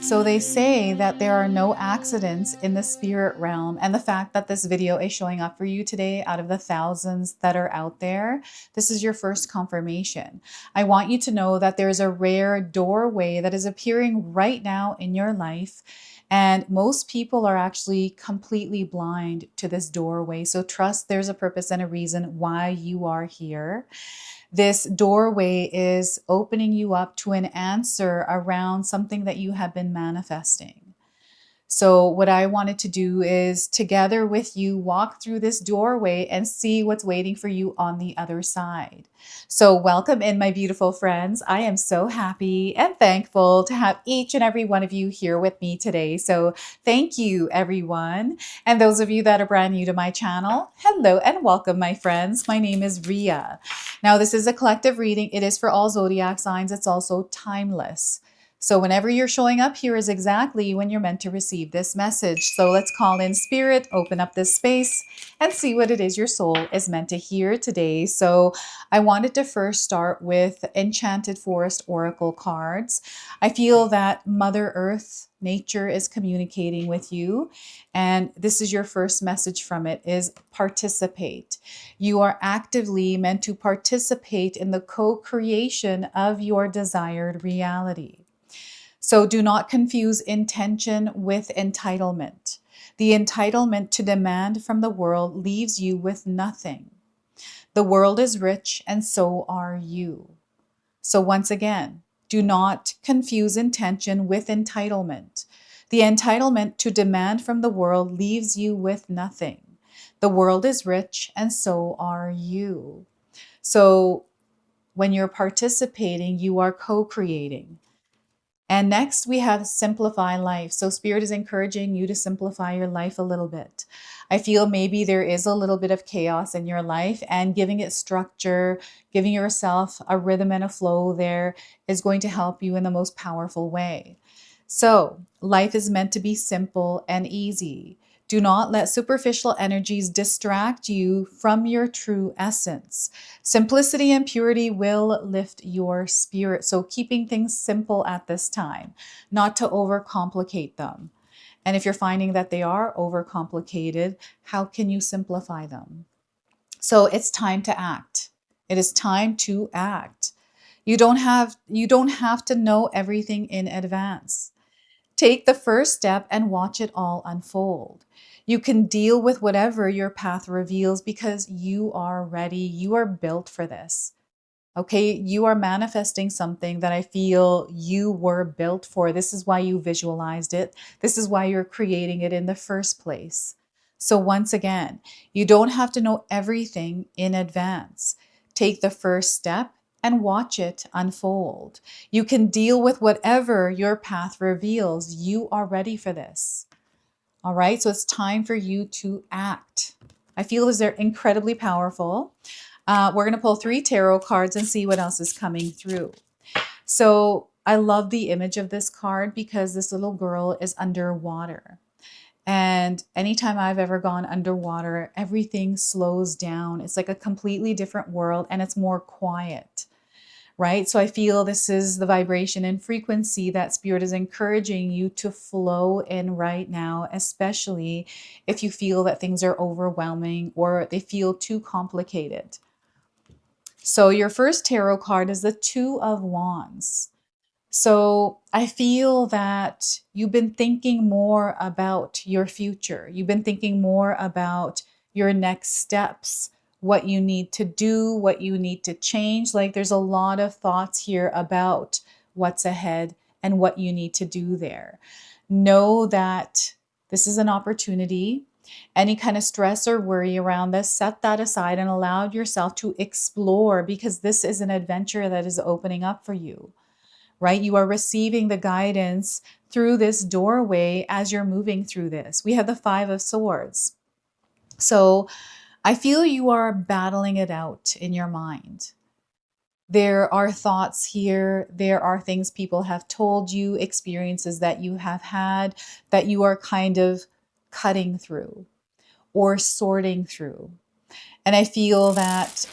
So they say that there are no accidents in the spirit realm, and the fact that this video is showing up for you today out of the thousands that are out there, this is your first confirmation. I want you to know that there's a rare doorway that is appearing right now in your life, and most people are actually completely blind to this doorway. So trust there's a purpose and a reason why you are here. This doorway is opening you up to an answer around something that you have been manifesting. So what I wanted to do is together with you walk through this doorway and see what's waiting for you on the other side. So welcome in, my beautiful friends. I am so happy and thankful to have each and every one of you here with me today. So thank you, everyone. And those of you that are brand new to my channel, hello and welcome, my friends. My name is Ria. Now, this is a collective reading. It is for all zodiac signs. It's also timeless. So whenever you're showing up here is exactly when you're meant to receive this message. So let's call in spirit, open up this space, and see what it is your soul is meant to hear today. So I wanted to first start with Enchanted Forest Oracle cards. I feel that Mother Earth, nature, is communicating with you. And this is your first message from it, is participate. You are actively meant to participate in the co-creation of your desired reality. So do not confuse intention with entitlement. The entitlement to demand from the world leaves you with nothing. The world is rich and so are you. So once again, do not confuse intention with entitlement. The entitlement to demand from the world leaves you with nothing. The world is rich and so are you. So when you're participating, you are co-creating. And next we have simplify life. So Spirit is encouraging you to simplify your life a little bit. I feel maybe there is a little bit of chaos in your life, and giving it structure, giving yourself a rhythm and a flow there is going to help you in the most powerful way. So life is meant to be simple and easy. Do not let superficial energies distract you from your true essence. Simplicity and purity will lift your spirit. So keeping things simple at this time, not to overcomplicate them. And if you're finding that they are overcomplicated, how can you simplify them? So it's time to act. It is time to act. You don't have to know everything in advance. Take the first step and watch it all unfold. You can deal with whatever your path reveals because you are ready. You are built for this. Okay, you are manifesting something that I feel you were built for. This is why you visualized it. This is why you're creating it in the first place. So once again, you don't have to know everything in advance. Take the first step and watch it unfold. You can deal with whatever your path reveals. You are ready for this. All right, so it's time for you to act. I feel as they're incredibly powerful. We're going to pull 3 tarot cards and see what else is coming through. So I love the image of this card because this little girl is underwater. And anytime I've ever gone underwater, everything slows down. It's like a completely different world and it's more quiet, right? So I feel this is the vibration and frequency that Spirit is encouraging you to flow in right now, especially if you feel that things are overwhelming or they feel too complicated. So your first tarot card is the 2 of Wands. So I feel that you've been thinking more about your future. You've been thinking more about your next steps, what you need to do, what you need to change. Like there's a lot of thoughts here about what's ahead and what you need to do there. Know that this is an opportunity. Any kind of stress or worry around this, set that aside and allow yourself to explore, because this is an adventure that is opening up for you, right? You are receiving the guidance through this doorway as you're moving through this. We have the 5 of Swords. So I feel you are battling it out in your mind. There are thoughts here. There are things people have told you, experiences that you have had that you are kind of cutting through or sorting through. And I feel that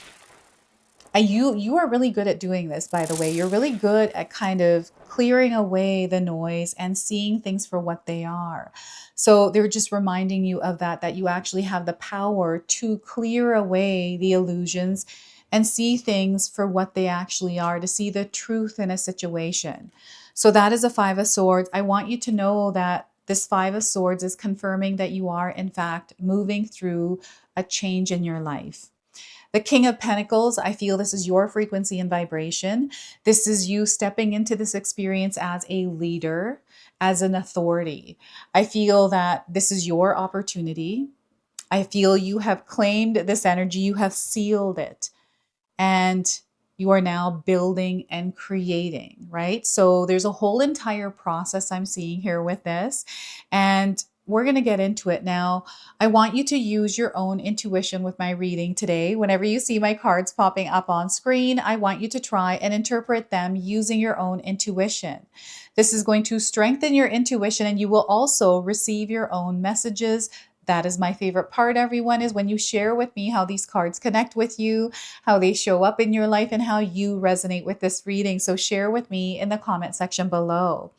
you are really good at doing this, by the way. You're really good at kind of clearing away the noise and seeing things for what they are. So they're just reminding you of that you actually have the power to clear away the illusions and see things for what they actually are, to see the truth in a situation. So that is a Five of Swords. I want you to know that this Five of Swords is confirming that you are, in fact, moving through a change in your life. The King of Pentacles, I feel this is your frequency and vibration. This is you stepping into this experience as a leader, as an authority. I feel that this is your opportunity. I feel you have claimed this energy, you have sealed it, and you are now building and creating, right? So there's a whole entire process I'm seeing here with this. And we're going to get into it now. I want you to use your own intuition with my reading today. Whenever you see my cards popping up on screen, I want you to try and interpret them using your own intuition. This is going to strengthen your intuition, and you will also receive your own messages. That is my favorite part, everyone, is when you share with me how these cards connect with you, how they show up in your life, and how you resonate with this reading. So share with me in the comment section below.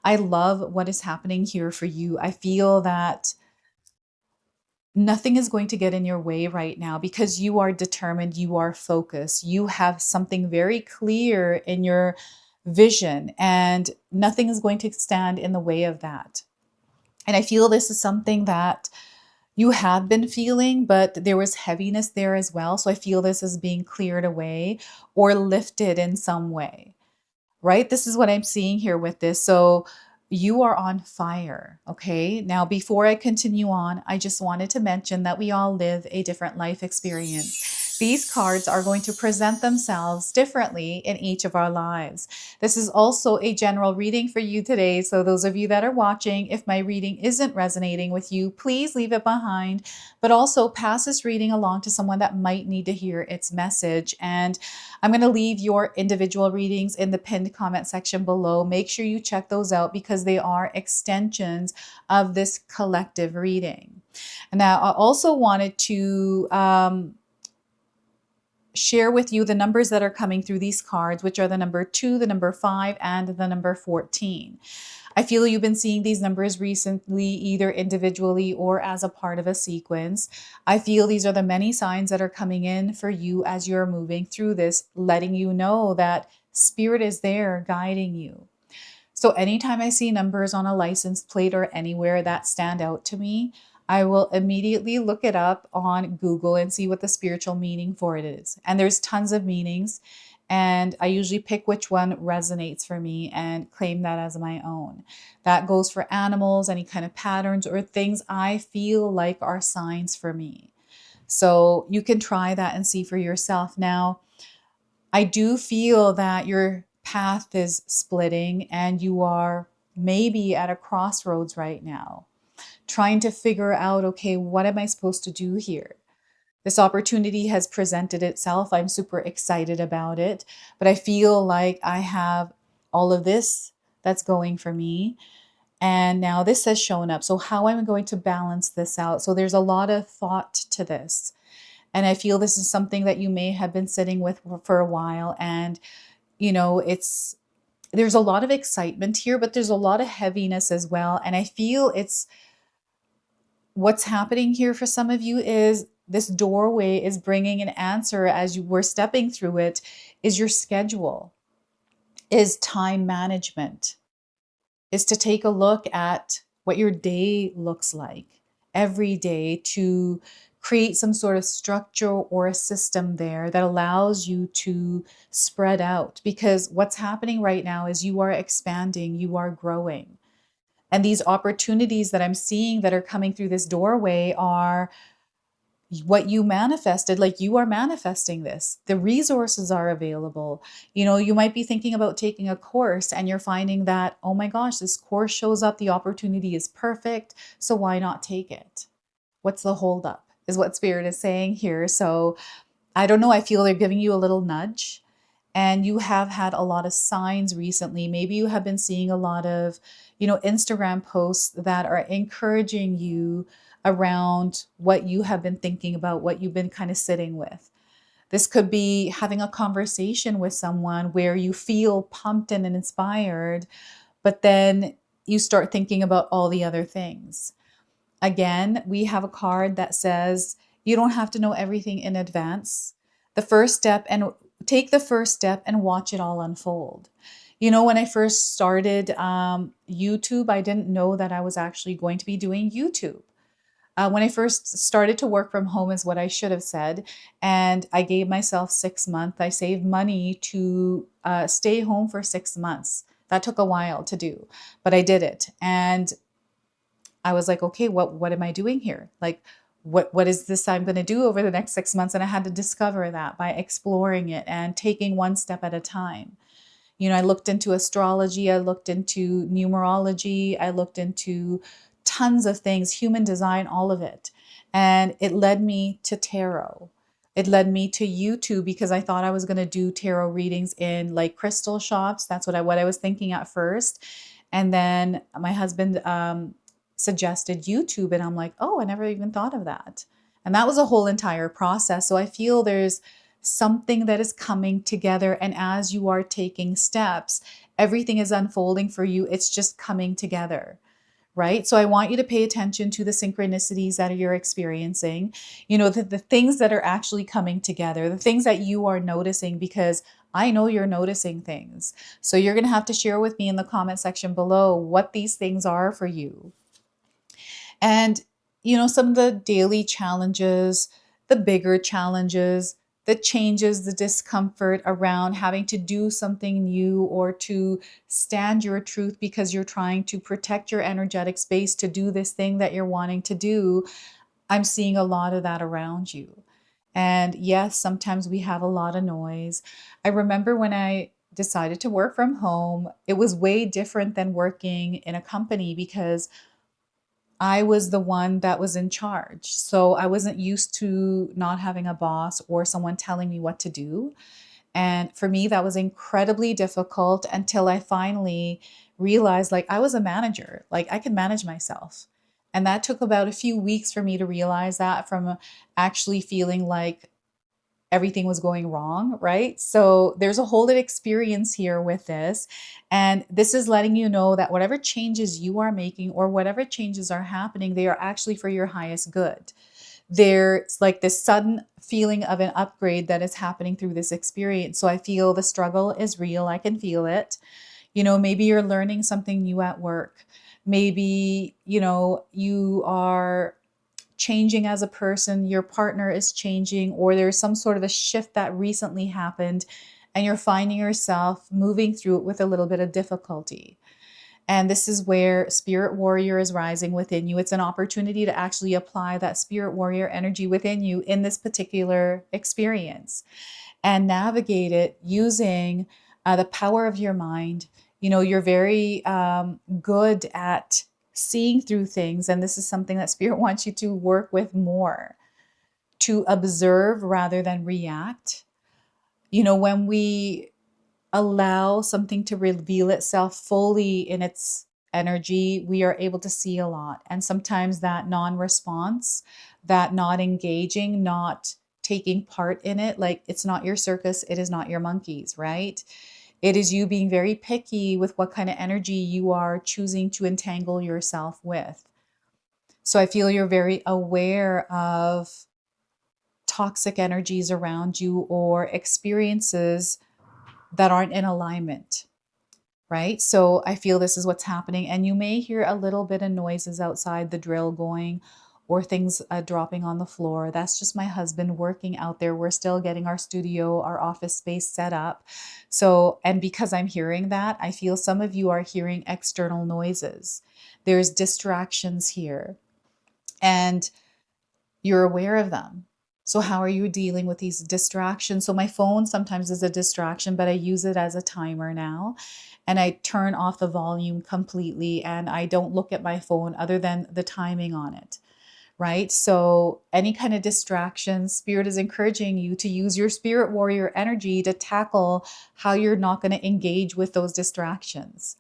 I love what is happening here for you. I feel that nothing is going to get in your way right now because you are determined, you are focused, you have something very clear in your vision, and nothing is going to stand in the way of that. And I feel this is something that you have been feeling, but there was heaviness there as well. So I feel this is being cleared away or lifted in some way, right? This is what I'm seeing here with this. So you are on fire. Okay. Now, before I continue on, I just wanted to mention that we all live a different life experience. These cards are going to present themselves differently in each of our lives. This is also a general reading for you today. So those of you that are watching, if my reading isn't resonating with you, please leave it behind, but also pass this reading along to someone that might need to hear its message. And I'm going to leave your individual readings in the pinned comment section below. Make sure you check those out because they are extensions of this collective reading. And now I also wanted to share with you the numbers that are coming through these cards, which are the number 2, the number 5, and the number 14. I feel you've been seeing these numbers recently, either individually or as a part of a sequence. I feel these are the many signs that are coming in for you as you're moving through this, letting you know that Spirit is there guiding you. So anytime I see numbers on a license plate or anywhere that stand out to me, I will immediately look it up on Google and see what the spiritual meaning for it is. And there's tons of meanings. And I usually pick which one resonates for me and claim that as my own. That goes for animals, any kind of patterns or things I feel like are signs for me. So you can try that and see for yourself. Now, I do feel that your path is splitting and you are maybe at a crossroads right now, trying to figure out, okay, what am I supposed to do here? This opportunity has presented itself. I'm super excited about it, but I feel like I have all of this that's going for me. And now this has shown up. So how am I going to balance this out? So there's a lot of thought to this. And I feel this is something that you may have been sitting with for a while. And, you know, there's a lot of excitement here, but there's a lot of heaviness as well. And I feel what's happening here for some of you is this doorway is bringing an answer as you were stepping through it, is your schedule, is time management, is to take a look at what your day looks like every day, to create some sort of structure or a system there that allows you to spread out. Because what's happening right now is you are expanding, you are growing. And these opportunities that I'm seeing that are coming through this doorway are what you manifested. Like, you are manifesting this. The resources are available. You know, you might be thinking about taking a course and you're finding that, oh my gosh, this course shows up, the opportunity is perfect, so why not take it? What's the holdup is what Spirit is saying here. So I don't know, I feel they're giving you a little nudge. And you have had a lot of signs recently. Maybe you have been seeing a lot of, you know, Instagram posts that are encouraging you around what you have been thinking about, what you've been kind of sitting with. This could be having a conversation with someone where you feel pumped and inspired, but then you start thinking about all the other things. Again, we have a card that says you don't have to know everything in advance. The first step, and take the first step and watch it all unfold. You know, when I first started YouTube, I didn't know that I was actually going to be doing YouTube. When I first started to work from home, is what I should have said. And I gave myself 6 months. I saved money to stay home for 6 months. That took a while to do, but I did it. And I was like, okay, what am I doing here? Like, what is this I'm going to do over the next 6 months? And I had to discover that by exploring it and taking one step at a time. You know, I looked into astrology, I looked into numerology, I looked into tons of things, human design, all of it. And it led me to tarot. It led me to YouTube because I thought I was going to do tarot readings in like crystal shops. That's what I was thinking at first. And then my husband suggested YouTube, and I'm like, oh, I never even thought of that. And that was a whole entire process. So I feel there's something that is coming together. And as you are taking steps, everything is unfolding for you. It's just coming together, right? So I want you to pay attention to the synchronicities that you're experiencing, you know, the things that are actually coming together, the things that you are noticing, because I know you're noticing things. So you're going to have to share with me in the comment section below what these things are for you. And, you know, some of the daily challenges, the bigger challenges, the changes, the discomfort around having to do something new or to stand your truth because you're trying to protect your energetic space to do this thing that you're wanting to do. I'm seeing a lot of that around you. And yes, sometimes we have a lot of noise. I remember when I decided to work from home, it was way different than working in a company because I was the one that was in charge. So I wasn't used to not having a boss or someone telling me what to do. And for me, that was incredibly difficult until I finally realized like I was a manager, like I can manage myself. And that took about a few weeks for me to realize that, from actually feeling like everything was going wrong, right? So there's a whole experience here with this. And this is letting you know that whatever changes you are making or whatever changes are happening, they are actually for your highest good. There's like this sudden feeling of an upgrade that is happening through this experience. So I feel the struggle is real. I can feel it. You know, maybe you're learning something new at work. Maybe, you know, you are changing as a person, your partner is changing, or there's some sort of a shift that recently happened and you're finding yourself moving through it with a little bit of difficulty. And this is where Spirit Warrior is rising within you. It's an opportunity to actually apply that Spirit Warrior energy within you in this particular experience and navigate it using the power of your mind. You know, you're very good at seeing through things. And this is something that Spirit wants you to work with more, to observe rather than react. You know, when we allow something to reveal itself fully in its energy, we are able to see a lot. And sometimes that non-response, that not engaging, not taking part in it, like it's not your circus, it is not your monkeys, right? It is you being very picky with what kind of energy you are choosing to entangle yourself with. So I feel you're very aware of toxic energies around you or experiences that aren't in alignment, right? So I feel this is what's happening. And you may hear a little bit of noises outside, the drill going or things dropping on the floor. That's just my husband working out there. We're still getting our studio, our office space set up. So, and because I'm hearing that, I feel some of you are hearing external noises. There's distractions here and you're aware of them. So how are you dealing with these distractions? So my phone sometimes is a distraction, but I use it as a timer now. And I turn off the volume completely and I don't look at my phone other than the timing on it, right? So any kind of distraction, Spirit is encouraging you to use your Spirit Warrior energy to tackle how you're not going to engage with those distractions,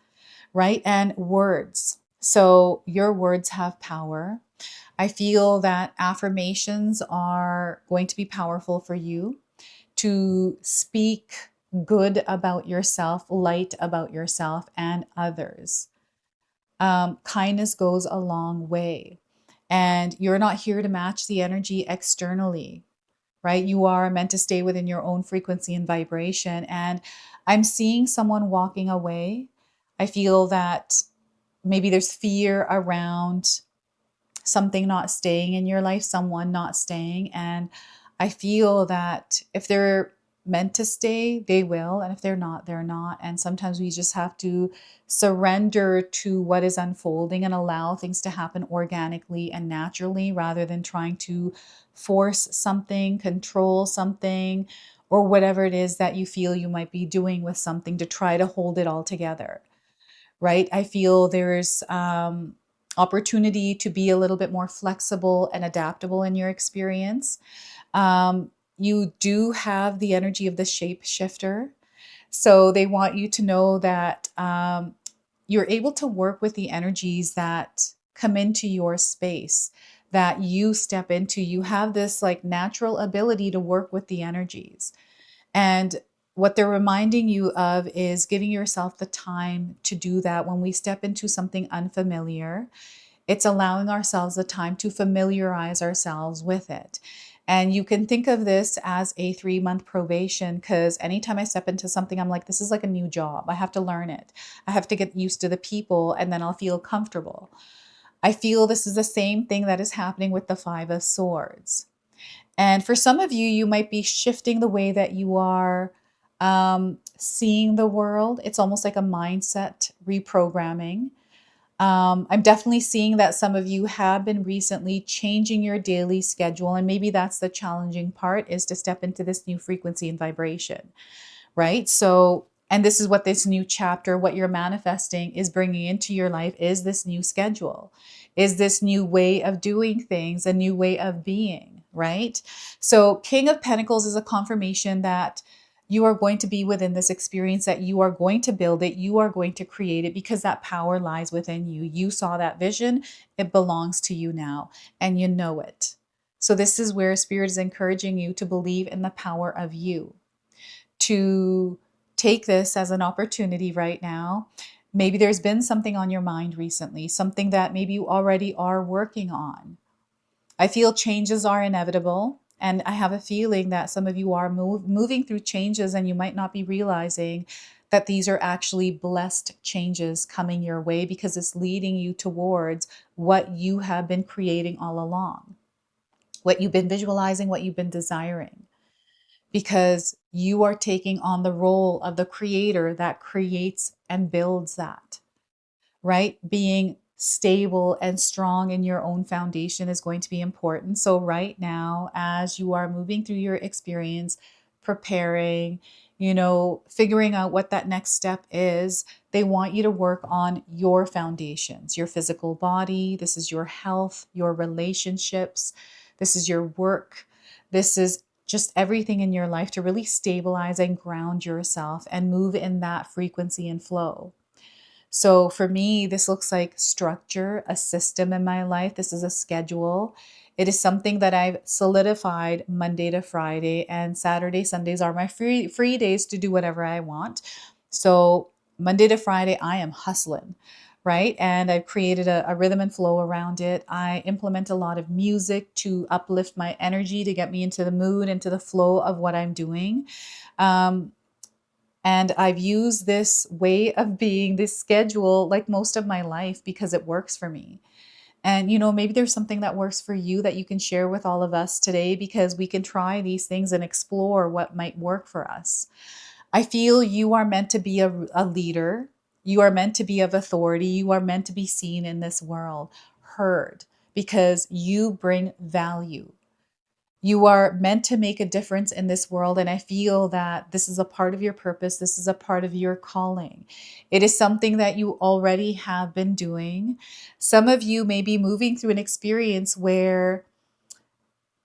right? And words. So your words have power. I feel that affirmations are going to be powerful for you. to speak good about yourself, light about yourself and others. Kindness goes a long way. And you're not here to match the energy externally, right? You are meant to stay within your own frequency and vibration. And I'm seeing someone walking away. I feel that maybe there's fear around something not staying in your life, someone not staying. And I feel that if they're meant to stay, they will. And if they're not, they're not. And sometimes we just have to surrender to what is unfolding and allow things to happen organically and naturally rather than trying to force something, control something, or whatever it is that you feel you might be doing with something to try to hold it all together, right? I feel there's opportunity to be a little bit more flexible and adaptable in your experience. You do have the energy of the shapeshifter. So they want you to know that you're able to work with the energies that come into your space, that you step into. You have this like natural ability to work with the energies. And what they're reminding you of is giving yourself the time to do that. When we step into something unfamiliar, it's allowing ourselves the time to familiarize ourselves with it. And you can think of this as a 3-month probation, because anytime I step into something, I'm like, this is like a new job. I have to learn it. I have to get used to the people, and then I'll feel comfortable. I feel this is the same thing that is happening with the Five of Swords. And for some of you, you might be shifting the way that you are seeing the world. It's almost like a mindset reprogramming. I'm definitely seeing that some of you have been recently changing your daily schedule. And maybe that's the challenging part, is to step into this new frequency and vibration, right? So, and this is what this new chapter, what you're manifesting is bringing into your life, is this new schedule, is this new way of doing things, a new way of being, right? So King of Pentacles is a confirmation that you are going to be within this experience, that you are going to build it, you are going to create it, because that power lies within you. You saw that vision, it belongs to you now, and you know it. So this is where Spirit is encouraging you to believe in the power of you, to take this as an opportunity right now. Maybe there's been something on your mind recently, something that maybe you already are working on. I feel changes are inevitable. And I have a feeling that some of you are moving through changes, and you might not be realizing that these are actually blessed changes coming your way, because it's leading you towards what you have been creating all along, what you've been visualizing, what you've been desiring, because you are taking on the role of the creator that creates and builds that, right? Being stable and strong in your own foundation is going to be important. So right now, as you are moving through your experience, preparing, figuring out what that next step is, they want you to work on your foundations, your physical body. This is your health, your relationships. This is your work. This is just everything in your life to really stabilize and ground yourself and move in that frequency and flow. So for me, this looks like structure, a system in my life. This is a schedule. It is something that I've solidified Monday to Friday, and Saturday, Sundays are my free days to do whatever I want. So Monday to Friday, I am hustling, right? And I've created a rhythm and flow around it. I implement a lot of music to uplift my energy, to get me into the mood, into the flow of what I'm doing. And I've used this way of being, this schedule, like most of my life, because it works for me. And, maybe there's something that works for you that you can share with all of us today, because we can try these things and explore what might work for us. I feel you are meant to be a leader. You are meant to be of authority. You are meant to be seen in this world, heard, because you bring value. You are meant to make a difference in this world. And I feel that this is a part of your purpose. This is a part of your calling. It is something that you already have been doing. Some of you may be moving through an experience where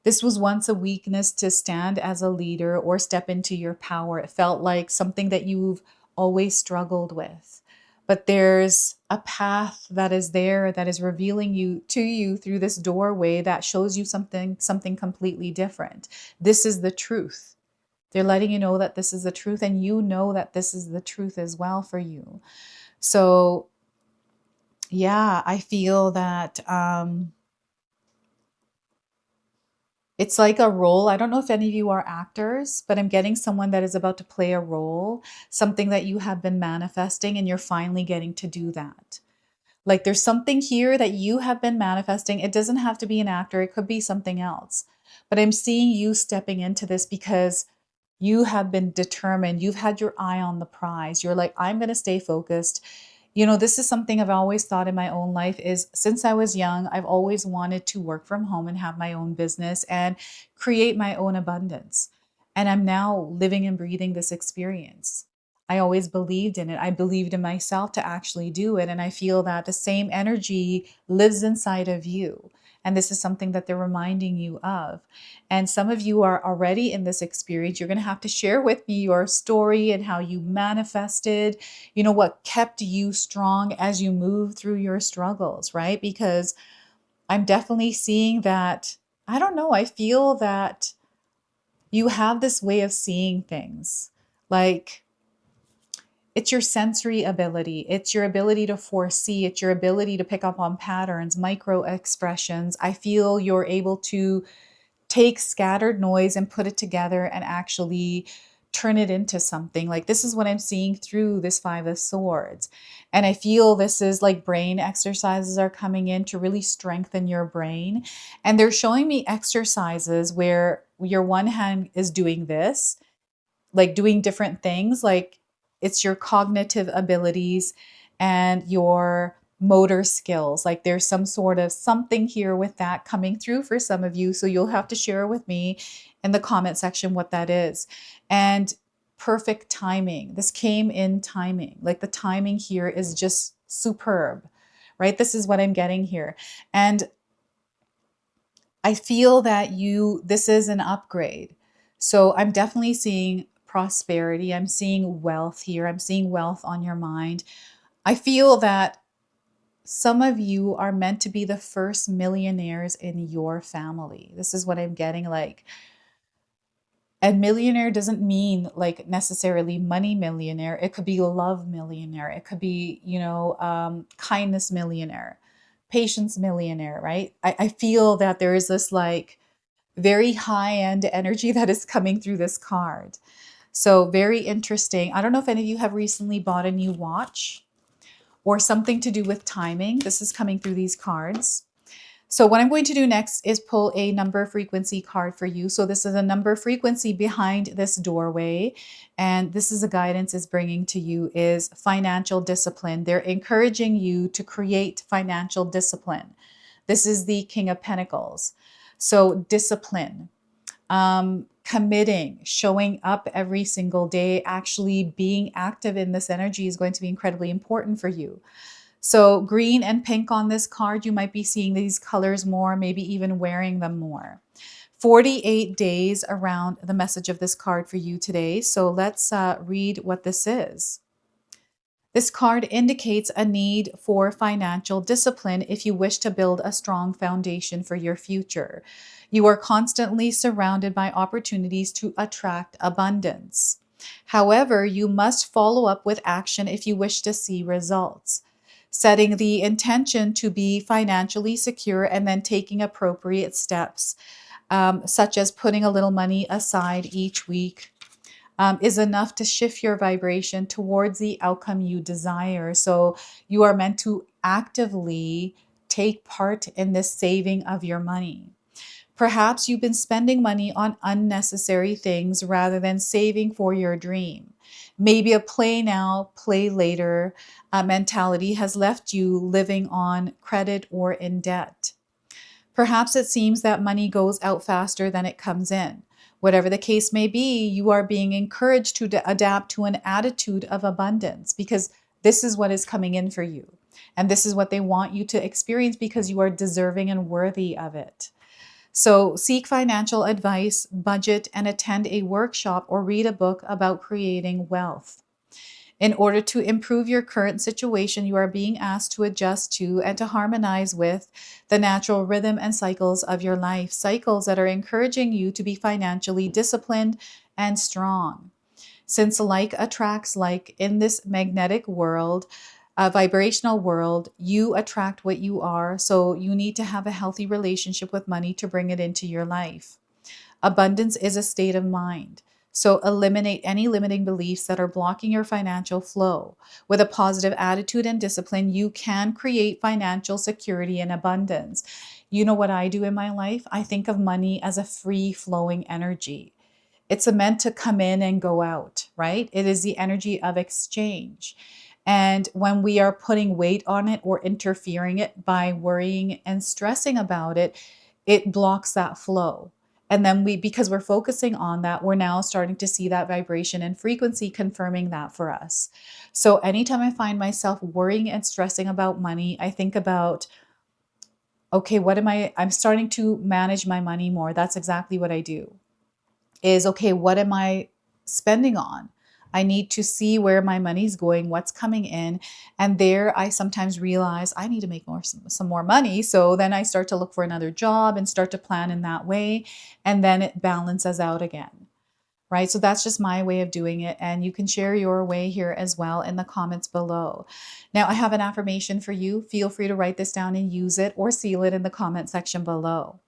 this was once a weakness to stand as a leader or step into your power. It felt like something that you've always struggled with. But there's a path that is there, that is revealing you to you through this doorway, that shows you something completely different. This is the truth. They're letting you know that this is the truth, and you know that this is the truth as well for you. So yeah, I feel that it's like a role. I don't know if any of you are actors, but I'm getting someone that is about to play a role, something that you have been manifesting, and you're finally getting to do that. Like there's something here that you have been manifesting. It doesn't have to be an actor, it could be something else. But I'm seeing you stepping into this because you have been determined. You've had your eye on the prize. You're like, I'm going to stay focused. You know, this is something I've always thought in my own life is since I was young, I've always wanted to work from home and have my own business and create my own abundance. And I'm now living and breathing this experience. I always believed in it. I believed in myself to actually do it. And I feel that the same energy lives inside of you. And this is something that they're reminding you of. And some of you are already in this experience. You're going to have to share with me your story and how you manifested, you know, what kept you strong as you move through your struggles, right? Because I'm definitely seeing that, I don't know, I feel that you have this way of seeing things. Like, it's your sensory ability. It's your ability to foresee. It's your ability to pick up on patterns, micro expressions. I feel you're able to take scattered noise and put it together and actually turn it into something. Like this is what I'm seeing through this Five of Swords. And I feel this is like brain exercises are coming in to really strengthen your brain. And they're showing me exercises where your one hand is doing this, like doing different things, like it's your cognitive abilities and your motor skills. Like there's some sort of something here with that coming through for some of you. So you'll have to share with me in the comment section what that is. And perfect timing. This came in timing. Like the timing here is just superb, right? This is what I'm getting here. And I feel that this is an upgrade. So I'm definitely seeing prosperity. I'm seeing wealth here. I'm seeing wealth on your mind. I feel that some of you are meant to be the first millionaires in your family. This is what I'm getting like. And millionaire doesn't mean like necessarily money millionaire. It could be love millionaire. It could be, kindness millionaire, patience millionaire, right? I feel that there is this like very high end energy that is coming through this card. So very interesting. I don't know if any of you have recently bought a new watch or something to do with timing. This is coming through these cards. So what I'm going to do next is pull a number frequency card for you. So this is a number frequency behind this doorway. And this is a guidance it's bringing to you is financial discipline. They're encouraging you to create financial discipline. This is the King of Pentacles. So discipline, committing, showing up every single day, actually being active in this energy is going to be incredibly important for you. So green and pink on this card, you might be seeing these colors more, maybe even wearing them more. 48 days around the message of this card for you today. So let's read what this is. This card indicates a need for financial discipline if you wish to build a strong foundation for your future. You are constantly surrounded by opportunities to attract abundance. However, you must follow up with action if you wish to see results. Setting the intention to be financially secure and then taking appropriate steps, such as putting a little money aside each week, is enough to shift your vibration towards the outcome you desire. So you are meant to actively take part in this saving of your money. Perhaps you've been spending money on unnecessary things rather than saving for your dream. Maybe a play now, play later mentality has left you living on credit or in debt. Perhaps it seems that money goes out faster than it comes in. Whatever the case may be, you are being encouraged to adapt to an attitude of abundance because this is what is coming in for you. And this is what they want you to experience because you are deserving and worthy of it. So seek financial advice, budget, and attend a workshop or read a book about creating wealth. In order to improve your current situation, you are being asked to adjust to and to harmonize with the natural rhythm and cycles of your life, cycles that are encouraging you to be financially disciplined and strong. Since like attracts like in this magnetic world, a vibrational world, you attract what you are. So you need to have a healthy relationship with money to bring it into your life. Abundance is a state of mind. So eliminate any limiting beliefs that are blocking your financial flow. With a positive attitude and discipline, you can create financial security and abundance. You know what I do in my life? I think of money as a free flowing energy. It's meant to come in and go out, right? It is the energy of exchange. And when we are putting weight on it or interfering it by worrying and stressing about it, it blocks that flow. And then because we're focusing on that, we're now starting to see that vibration and frequency confirming that for us. So anytime I find myself worrying and stressing about money, I think about, okay, I'm starting to manage my money more. That's exactly what I do. Is, okay, what am I spending on? I need to see where my money's going, what's coming in. And there I sometimes realize I need to make some more money. So then I start to look for another job and start to plan in that way. And then it balances out again, right? So that's just my way of doing it. And you can share your way here as well in the comments below. Now I have an affirmation for you. Feel free to write this down and use it or seal it in the comment section below.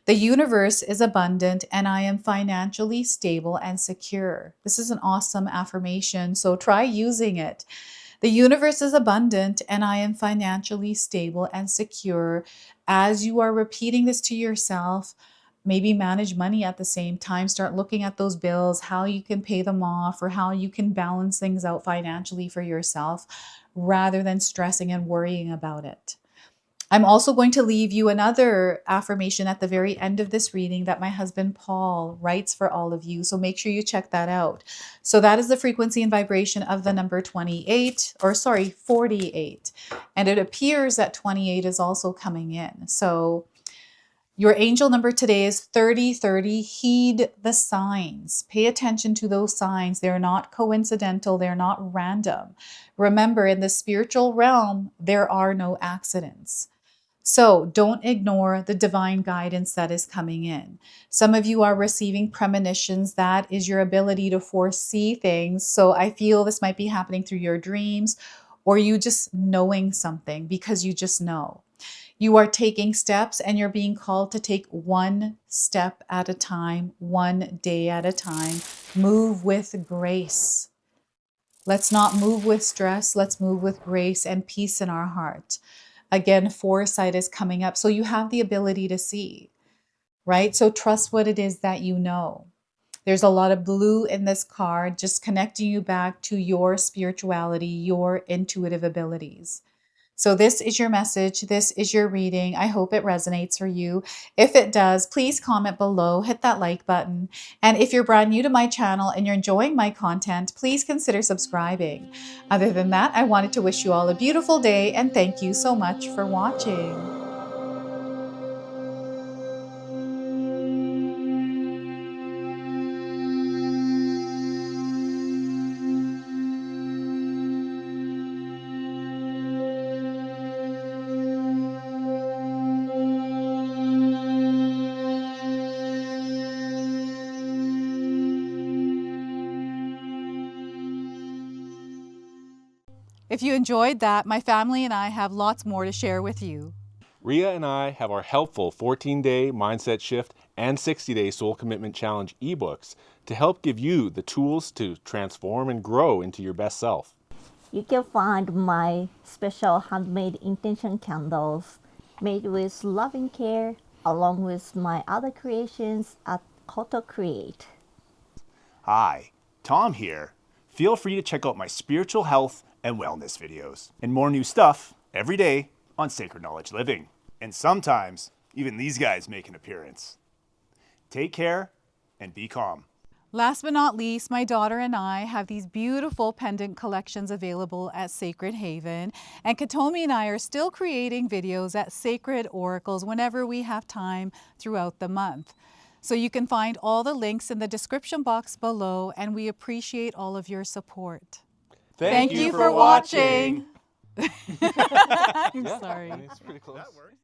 The universe is abundant and I am financially stable and secure. This is an awesome affirmation, so try using it. The universe is abundant and I am financially stable and secure. As you are repeating this to yourself, maybe manage money at the same time. Start looking at those bills, how you can pay them off or how you can balance things out financially for yourself rather than stressing and worrying about it. I'm also going to leave you another affirmation at the very end of this reading that my husband Paul writes for all of you. So make sure you check that out. So that is the frequency and vibration of the number 48. And it appears that 28 is also coming in. So your angel number today is 3030. Heed the signs. Pay attention to those signs. They're not coincidental. They're not random. Remember, in the spiritual realm, there are no accidents. So don't ignore the divine guidance that is coming in. Some of you are receiving premonitions. That is your ability to foresee things. So I feel this might be happening through your dreams or you just knowing something because you just know. You are taking steps and you're being called to take one step at a time, one day at a time. Move with grace. Let's not move with stress. Let's move with grace and peace in our heart. Again, foresight is coming up. So you have the ability to see, right? So trust what it is that you know. There's a lot of blue in this card, just connecting you back to your spirituality, your intuitive abilities. So this is your message. This is your reading. I hope it resonates for you. If it does, please comment below, hit that like button. And if you're brand new to my channel and you're enjoying my content, please consider subscribing. Other than that, I wanted to wish you all a beautiful day and thank you so much for watching. If you enjoyed that, my family and I have lots more to share with you. Ria and I have our helpful 14-day Mindset Shift and 60-day Soul Commitment Challenge ebooks to help give you the tools to transform and grow into your best self. You can find my special handmade intention candles made with loving care along with my other creations at Koto Create. Hi, Tom here. Feel free to check out my spiritual health and wellness videos and more new stuff every day on Sacred Knowledge Living. And sometimes even these guys make an appearance. Take care and be calm. Last but not least, my daughter and I have these beautiful pendant collections available at Sacred Haven. And Katomi and I are still creating videos at Sacred Oracles whenever we have time throughout the month. So you can find all the links in the description box below, and we appreciate all of your support. Thank you for watching. I'm sorry. It's pretty close.